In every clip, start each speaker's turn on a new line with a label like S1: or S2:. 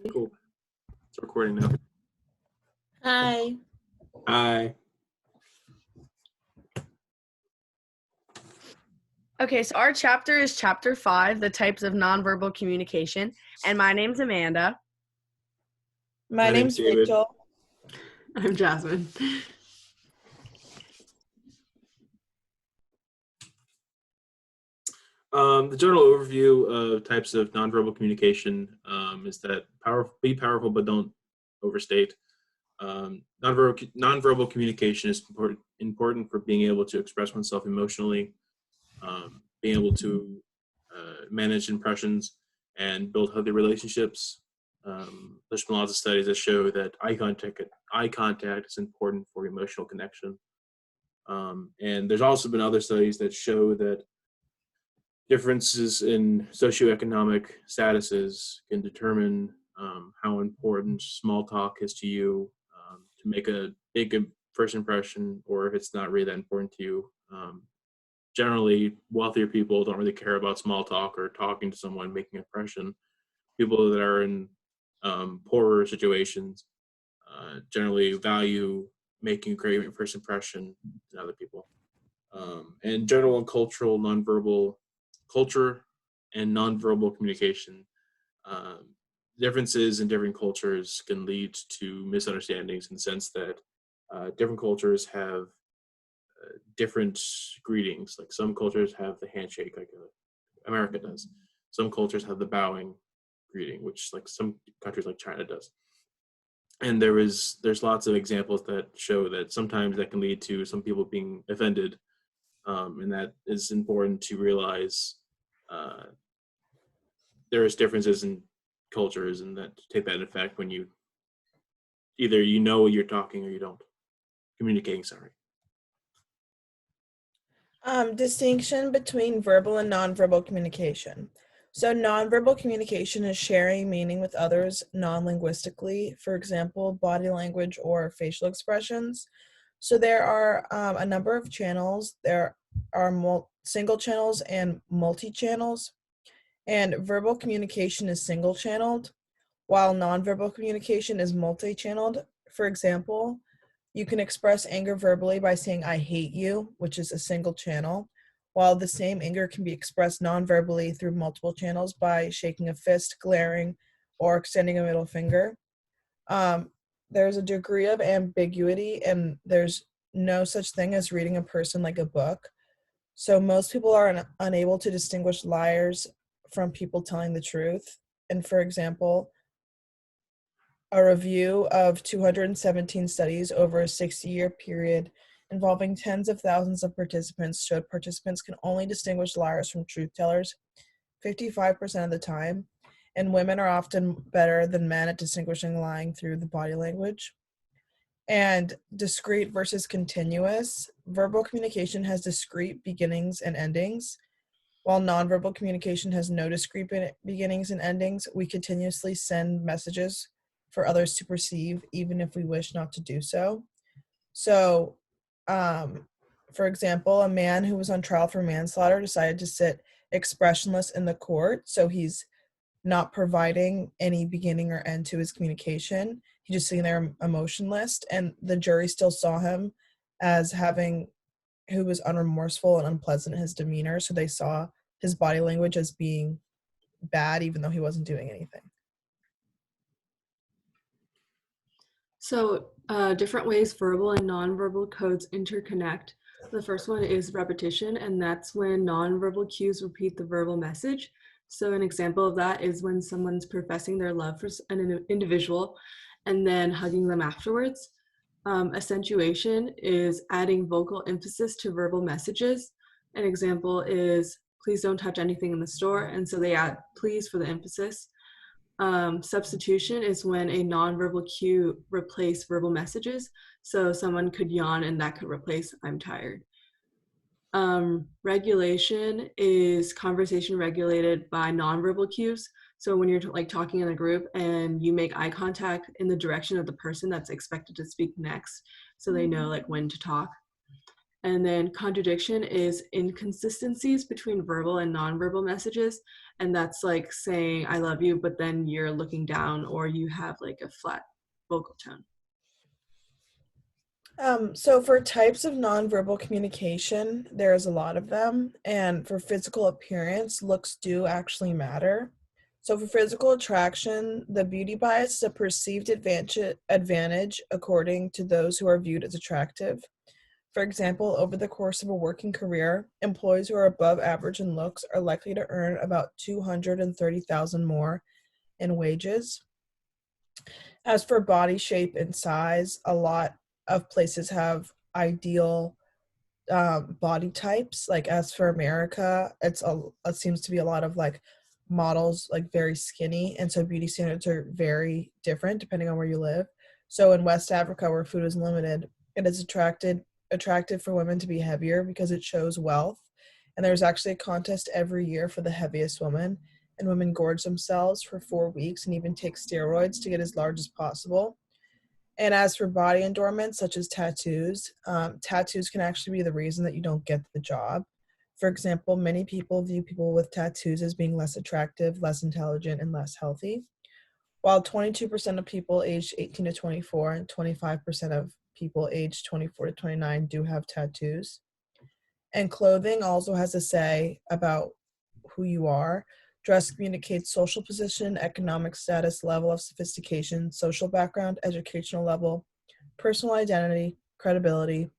S1: Cool. It's recording now.
S2: Hi.
S1: Hi.
S2: Okay, so our chapter is chapter 5, the types of nonverbal communication. And my name's Amanda.
S3: My name's
S1: David.
S3: Rachel.
S2: I'm Jasmine.
S1: The general overview of types of nonverbal communication is that be powerful, but don't overstate. Nonverbal communication is important for being able to express oneself emotionally, being able to manage impressions, and build healthy relationships. There's been lots of studies that show that eye contact is important for emotional connection. And there's also been other studies that show that differences in socioeconomic statuses can determine how important small talk is to you, to make a big first impression, or if it's not really that important to you. Generally, wealthier people don't really care about small talk or talking to someone, making an impression. People that are in poorer situations generally value making a great first impression to other people. And general and cultural culture and nonverbal communication. Differences in different cultures can lead to misunderstandings in the sense that different cultures have different greetings. Like some cultures have the handshake, like America does. Some cultures have the bowing greeting, which like some countries like China does. And there's lots of examples that show that sometimes that can lead to some people being offended, and that is important to realize. There is differences in cultures, and that take that in effect when you either you're talking or you don't communicating. Sorry.
S3: Distinction between verbal and nonverbal communication. So nonverbal communication is sharing meaning with others non-linguistically, for example, body language or facial expressions. So there are a number of channels. There are single channels and multi-channels. And verbal communication is single-channeled, while nonverbal communication is multi-channeled. For example, you can express anger verbally by saying, "I hate you," which is a single channel, while the same anger can be expressed non-verbally through multiple channels by shaking a fist, glaring, or extending a middle finger. There's a degree of ambiguity, and there's no such thing as reading a person like a book. So most people are unable to distinguish liars from people telling the truth. And for example, a review of 217 studies over a 60-year period involving tens of thousands of participants showed participants can only distinguish liars from truth tellers 55% of the time, and women are often better than men at distinguishing lying through the body language. And discrete versus continuous. Verbal communication has discrete beginnings and endings, while nonverbal communication has no discrete beginnings and endings. We continuously send messages for others to perceive, even if we wish not to do so. So, for example, a man who was on trial for manslaughter decided to sit expressionless in the court, so he's not providing any beginning or end to his communication. He's just sitting there emotionless, and the jury still saw him as who was unremorseful and unpleasant in his demeanor, so they saw his body language as being bad, even though he wasn't doing anything.
S4: So different ways verbal and nonverbal codes interconnect. The first one is repetition, and that's when nonverbal cues repeat the verbal message. So an example of that is when someone's professing their love for an individual and then hugging them afterwards. Accentuation is adding vocal emphasis to verbal messages. An example is, "Please don't touch anything in the store," and so they add "please" for the emphasis. Substitution is when a nonverbal cue replaces verbal messages. So someone could yawn and that could replace "I'm tired." Regulation is conversation regulated by nonverbal cues. So when you're talking in a group and you make eye contact in the direction of the person that's expected to speak next, so they know when to talk. And then contradiction is inconsistencies between verbal and nonverbal messages. And that's like saying, I love you, but then you're looking down or you have like a flat vocal tone.
S3: So for types of nonverbal communication, there's a lot of them. And for physical appearance, looks do actually matter. So for physical attraction, the beauty bias is a perceived advantage according to those who are viewed as attractive. For example, over the course of a working career, employees who are above average in looks are likely to earn about $230,000 more in wages. As for body shape and size, a lot of places have ideal body types. Like as for America, it seems to be a lot of like models like very skinny, and so beauty standards are very different depending on where you live. So in West Africa, where food is limited, it is attractive for women to be heavier because it shows wealth. And there's actually a contest every year for the heaviest woman, and women gorge themselves for 4 weeks and even take steroids to get as large as possible. And as for body endorments, such as tattoos, tattoos can actually be the reason that you don't get the job. For example, many people view people with tattoos as being less attractive, less intelligent, and less healthy. While 22% of people aged 18 to 24 and 25% of people aged 24 to 29 do have tattoos. And clothing also has a say about who you are. Dress communicates social position, economic status, level of sophistication, social background, educational level, personal identity, credibility,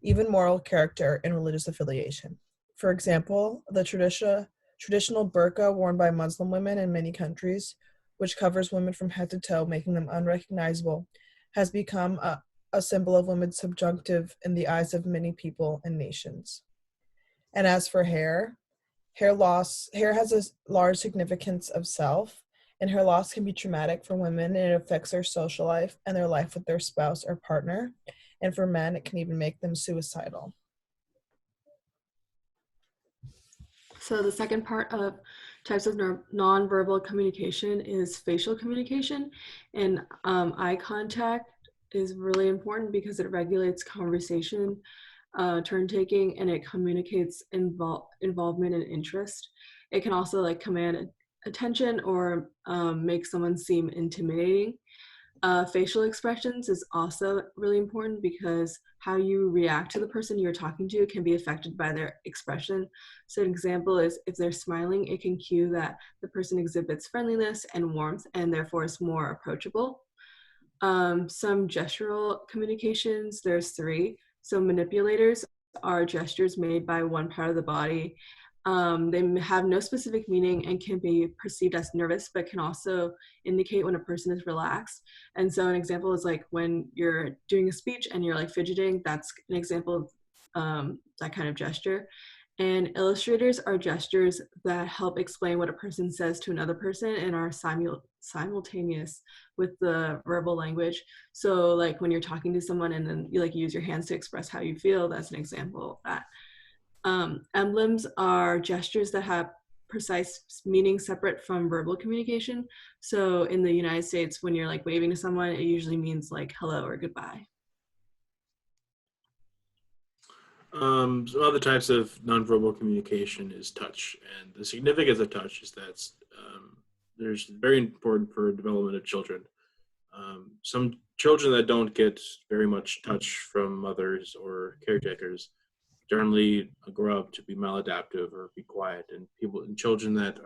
S3: even moral character, and religious affiliation. For example, the traditional burqa worn by Muslim women in many countries, which covers women from head to toe, making them unrecognizable, has become a symbol of women's subjunctive in the eyes of many people and nations. And as for hair has a large significance of self, and hair loss can be traumatic for women, and it affects their social life and their life with their spouse or partner. And for men, it can even make them suicidal.
S4: So the second part of types of nonverbal communication is facial communication, and eye contact is really important because it regulates conversation, turn taking, and it communicates involvement and interest. It can also like command attention or make someone seem intimidating. Facial expressions is also really important because how you react to the person you're talking to can be affected by their expression. So an example is if they're smiling, it can cue that the person exhibits friendliness and warmth and therefore is more approachable. Some gestural communications, there's 3. So manipulators are gestures made by one part of the body. They have no specific meaning and can be perceived as nervous, but can also indicate when a person is relaxed. And so an example is like when you're doing a speech and you're like fidgeting, that's an example of that kind of gesture. And illustrators are gestures that help explain what a person says to another person and are simultaneous with the verbal language. So like when you're talking to someone and then you like use your hands to express how you feel, that's an example of that. Emblems are gestures that have precise meaning separate from verbal communication. So in the United States, when you're like waving to someone, it usually means like hello or goodbye.
S1: Some other types of nonverbal communication is touch, and the significance of touch is that there's very important for development of children. Some children that don't get very much touch from mothers or caretakers generally grow up to be maladaptive or be quiet, and children that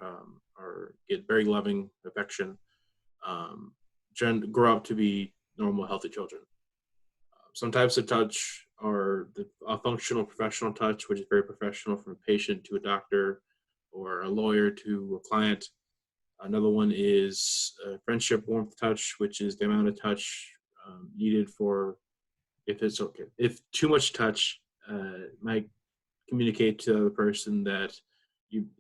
S1: get very loving affection grow up to be normal, healthy children. Some types of touch are a functional professional touch, which is very professional from a patient to a doctor or a lawyer to a client. Another one is friendship warmth touch, which is the amount of touch needed for if it's okay. If too much touch might communicate to the other person that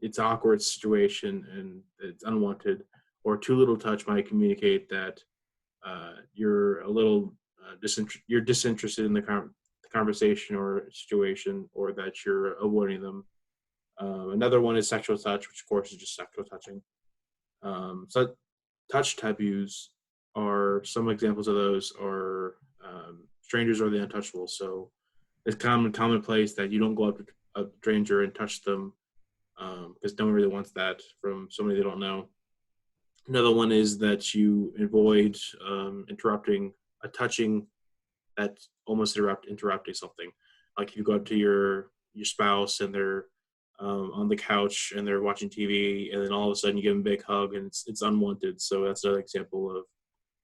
S1: it's an awkward situation and it's unwanted, or too little touch might communicate that you're a little you're disinterested in the conversation or situation, or that you're avoiding them. Another one is sexual touch, which of course is just sexual touching. So touch taboos are some examples of those are strangers are the untouchables. So it's commonplace that you don't go up to a stranger and touch them, because no one really wants that from somebody they don't know. Another one is that you avoid interrupting a touching that's almost interrupting something. Like if you go up to your spouse and they're on the couch and they're watching TV, and then all of a sudden you give them a big hug and it's unwanted. So that's another example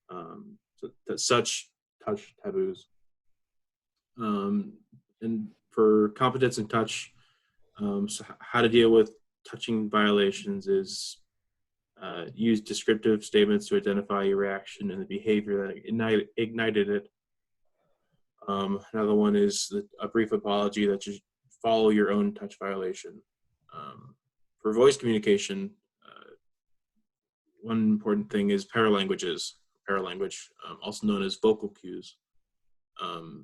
S1: of such touch taboos. And for competence and touch, so how to deal with touching violations is use descriptive statements to identify your reaction and the behavior that ignited it. Another one is a brief apology that you follow your own touch violation. For voice communication, one important thing is paralanguage, also known as vocal cues.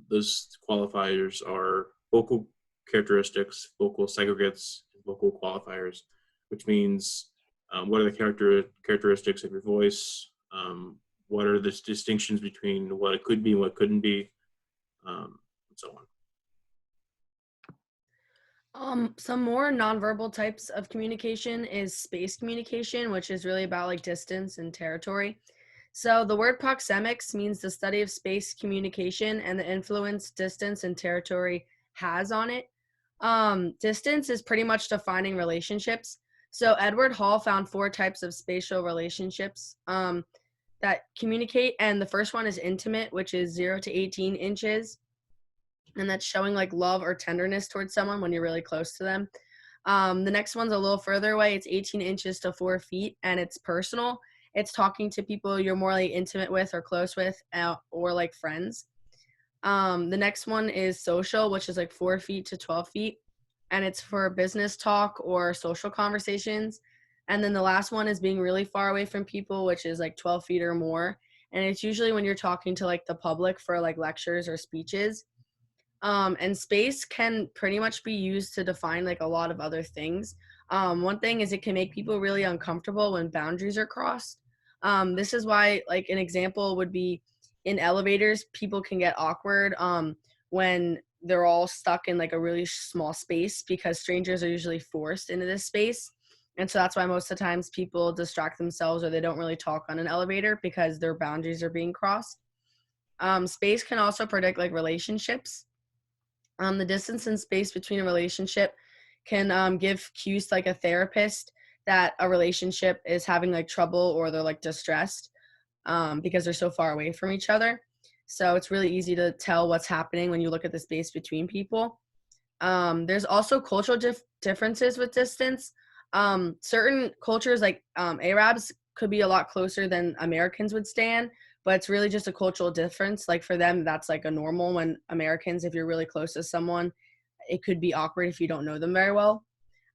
S1: Those qualifiers are vocal characteristics, vocal segregates, and vocal qualifiers, which means what are the characteristics of your voice, what are the distinctions between what it could be and what couldn't be, and so on.
S2: Some more nonverbal types of communication is space communication, which is really about like distance and territory. So the word proxemics means the study of space communication and the influence distance and territory has on it. Distance is pretty much defining relationships. So Edward Hall found 4 types of spatial relationships that communicate, and the first one is intimate, which is 0 to 18 inches. And that's showing like love or tenderness towards someone when you're really close to them. The next one's a little further away. It's 18 inches to 4 feet, and it's personal. It's talking to people you're more like intimate with or close with, or like friends. The next one is social, which is like 4 feet to 12 feet, and it's for business talk or social conversations. And then the last one is being really far away from people, which is like 12 feet or more. And it's usually when you're talking to like the public for like lectures or speeches. And space can pretty much be used to define like a lot of other things. One thing is it can make people really uncomfortable when boundaries are crossed. This is why like an example would be in elevators, people can get awkward when they're all stuck in like a really small space because strangers are usually forced into this space. And so that's why most of the times people distract themselves or they don't really talk on an elevator because their boundaries are being crossed. Space can also predict like relationships. The distance and space between a relationship can give cues to like a therapist that a relationship is having like trouble or they're like distressed because they're so far away from each other. So it's really easy to tell what's happening when you look at the space between people. There's also cultural differences with distance. Certain cultures like Arabs could be a lot closer than Americans would stand, but it's really just a cultural difference. Like for them, that's like a normal. When Americans, if you're really close to someone, it could be awkward if you don't know them very well.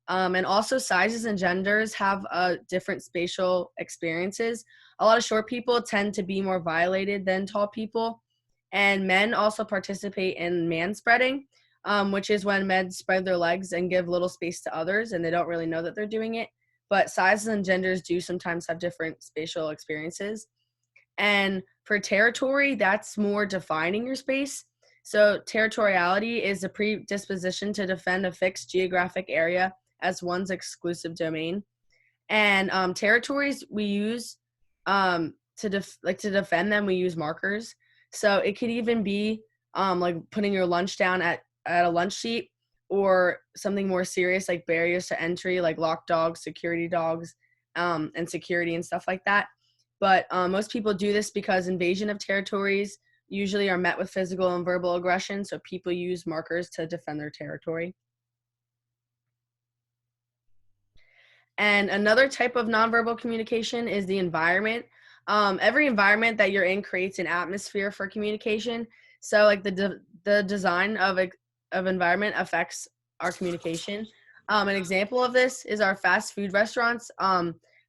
S2: And also sizes and genders have different spatial experiences. A lot of short people tend to be more violated than tall people. And men also participate in manspreading, which is when men spread their legs and give little space to others and they don't really know that they're doing it. But sizes and genders do sometimes have different spatial experiences. And for territory, that's more defining your space. So territoriality is a predisposition to defend a fixed geographic area as one's exclusive domain. And territories we use to defend them, we use markers. So it could even be like putting your lunch down at a lunch sheet, or something more serious like barriers to entry, like locked dogs, security dogs, and security and stuff like that. But most people do this because invasion of territories usually are met with physical and verbal aggression, so people use markers to defend their territory. And another type of nonverbal communication is the environment. Every environment that you're in creates an atmosphere for communication. So like the design of environment affects our communication. An example of this is our fast food restaurants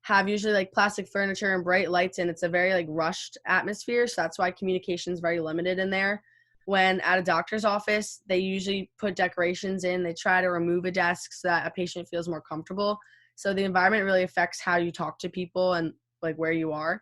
S2: have usually like plastic furniture and bright lights, and it's a very like rushed atmosphere. So that's why communication is very limited in there. When at a doctor's office, they usually put decorations in. They try to remove a desk so that a patient feels more comfortable. So the environment really affects how you talk to people and like where you are.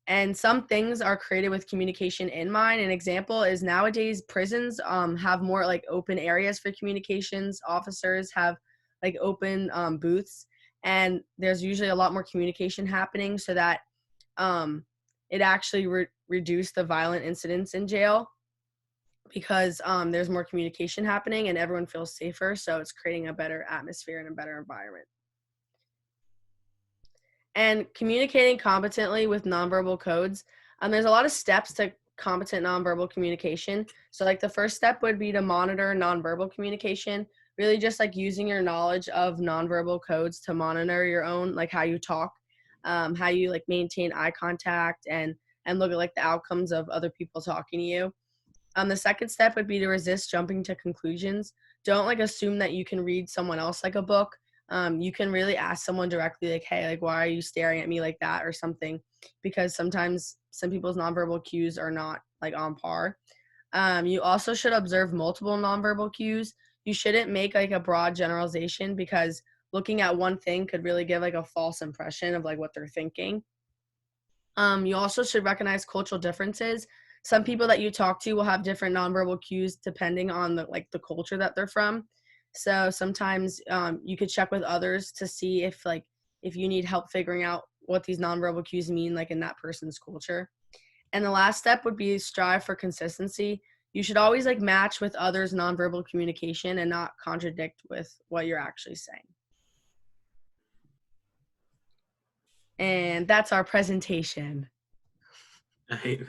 S2: And some things are created with communication in mind. An example is nowadays prisons have more like open areas for communications. Officers have like open booths, and there's usually a lot more communication happening so that it actually reduced the violent incidents in jail because there's more communication happening and everyone feels safer. So it's creating a better atmosphere and a better environment. And communicating competently with nonverbal codes, there's a lot of steps to competent nonverbal communication. So like the first step would be to monitor nonverbal communication, really just like using your knowledge of nonverbal codes to monitor your own, like how you talk, how you like maintain eye contact and look at like the outcomes of other people talking to you. The second step would be to resist jumping to conclusions. Don't like assume that you can read someone else like a book. You can really ask someone directly, like, hey, like, why are you staring at me like that or something? Because sometimes some people's nonverbal cues are not like on par. You also should observe multiple nonverbal cues. You shouldn't make like a broad generalization because looking at one thing could really give like a false impression of like what they're thinking. You also should recognize cultural differences. Some people that you talk to will have different nonverbal cues depending on the culture that they're from. So sometimes you could check with others to see if you need help figuring out what these nonverbal cues mean like in that person's culture. And the last step would be strive for consistency. You should always like match with others' nonverbal communication and not contradict with what you're actually saying. And that's our presentation.
S1: I